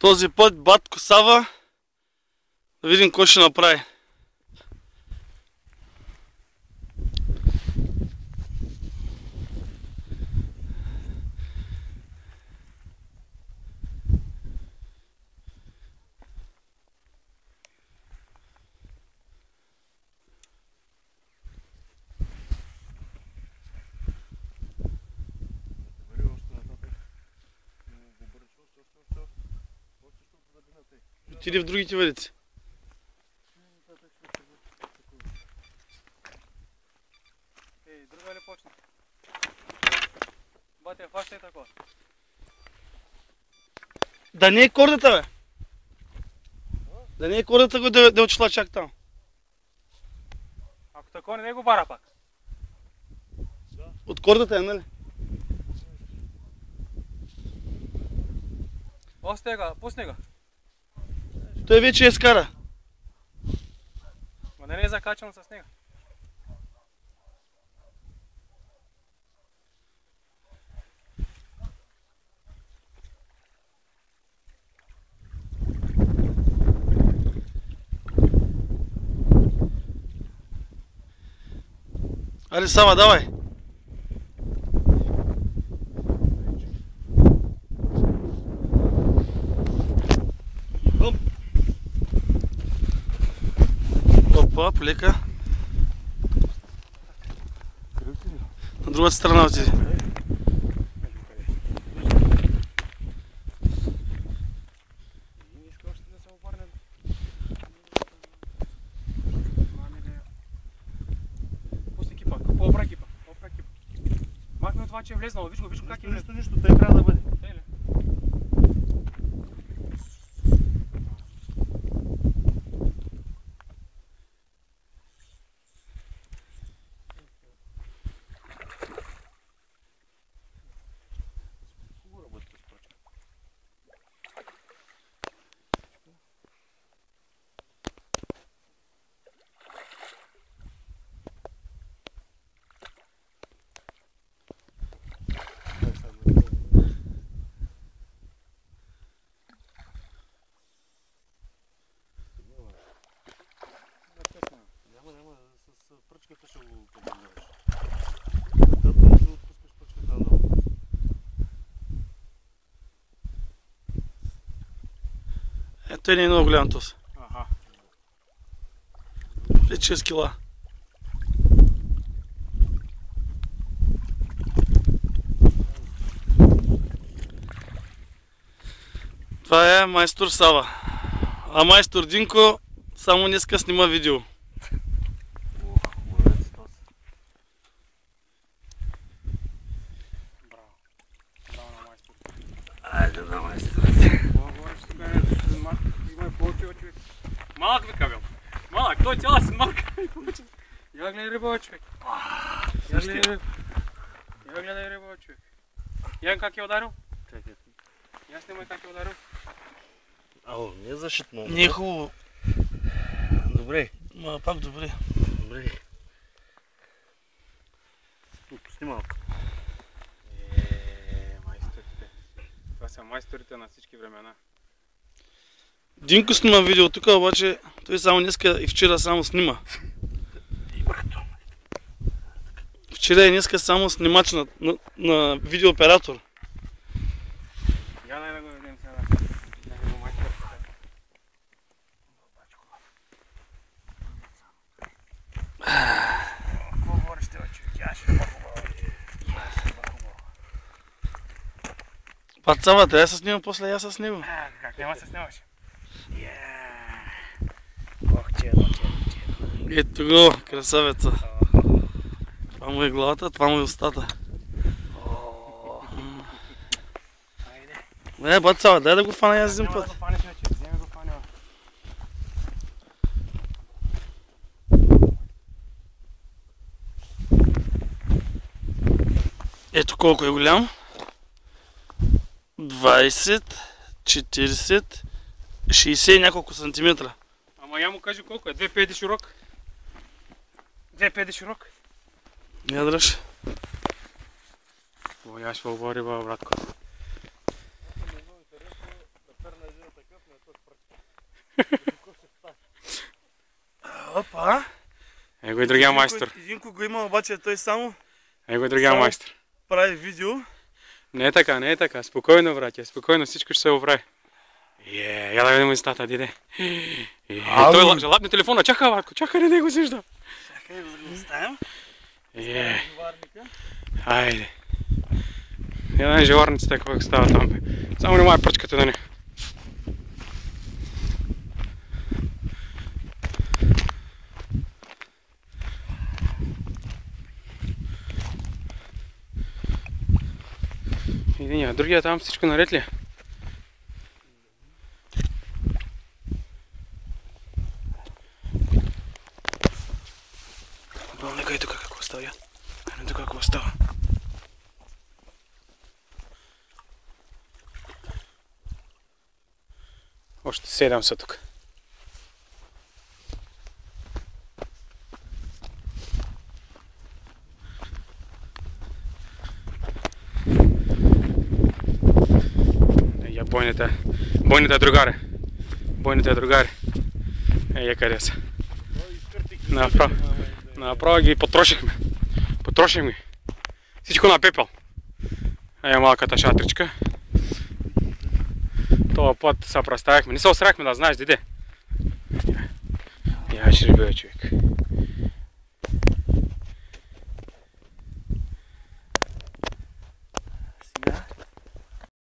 Този път батко Сава, да видим какво ще направи. Отиди в другите въдици. Ей, друга ли почна? Бате, хващай тако. Да не е кордата, бе. Да не е кордата го да е отшла чак там. Ако тако не го бара пак. От кордата е, нали? Остай го, пусни го. Той вече е скара. Ма да не е закачано с него. Али, Сава, давай. Опа, полека. На другата страна отиди. Пусни кипа, по-опра кипа. Махни от това, че е влезнало, виж го как е влезнало. Нищо, той трябва да бъде. Няма, с пръчката ще го подбираш. Да отпускаш пръчката надолу. Той не е много голям този. Аха. 5-6 кила. Това е майстор Сава. А майстор Динко само днеска снима видео. Айде да, майсторите. Малък вика, бил. Малък, той цяла си малка. Я гледай рибова, човек. Я гледай рибова, човек. Ян как е ударил? Я снимай как е ударил. Ало, не е защитно. Не е хубаво. Добре. Ма пак добре. Добре. Пусни малко. Майсторите. Това са майсторите на всички времена. Динко снима видео тук, обаче той само днеска и вчера само снима. Вчера и днеска само снимач на видеооператор. Я дай да го видим сега. Да го майсторите. Какво говориш ти, човек? Я ще Пацава, трябва да се снимам после я с него. как няма се снимаш? Ох, чедо. Ето го, красавеца. Това му е главата, това му е устата. Бацава, дай да го фана аз един път. Вземи го фанева. Ето колко е голям. 20, 40, 60 и няколко сантиметра. Ама я му кажи колко е, 2 педи широк. 2 педи широк. Я дръж. О, я ще говори, братко. Его и другия майстор. Единко го има, обаче той само Его и другия майстор. прави видео. Не е така, не е така. Спокойно, братя, спокойно, всичко ще се оправи. Я да видим инстата, диде. Той жалап на телефона, чакай, Ватко, чакай, не го сижда. Чакай, да го оставим. Айде. Я да не живарницата как става там. Само не май пръчката да не. Единия, другия там всичко наред ли? Нека и тук какво става, я. Айде тук какво става. Още 7 са тук. Бойните другари. Бойните другари. Я къде са. Направо ги потрошихме. Потрошихме. Всичко на пепел. Малката шатричка. Това път се представихме. Не се осрахме да знаеш, деде. Я ще ребя, човек.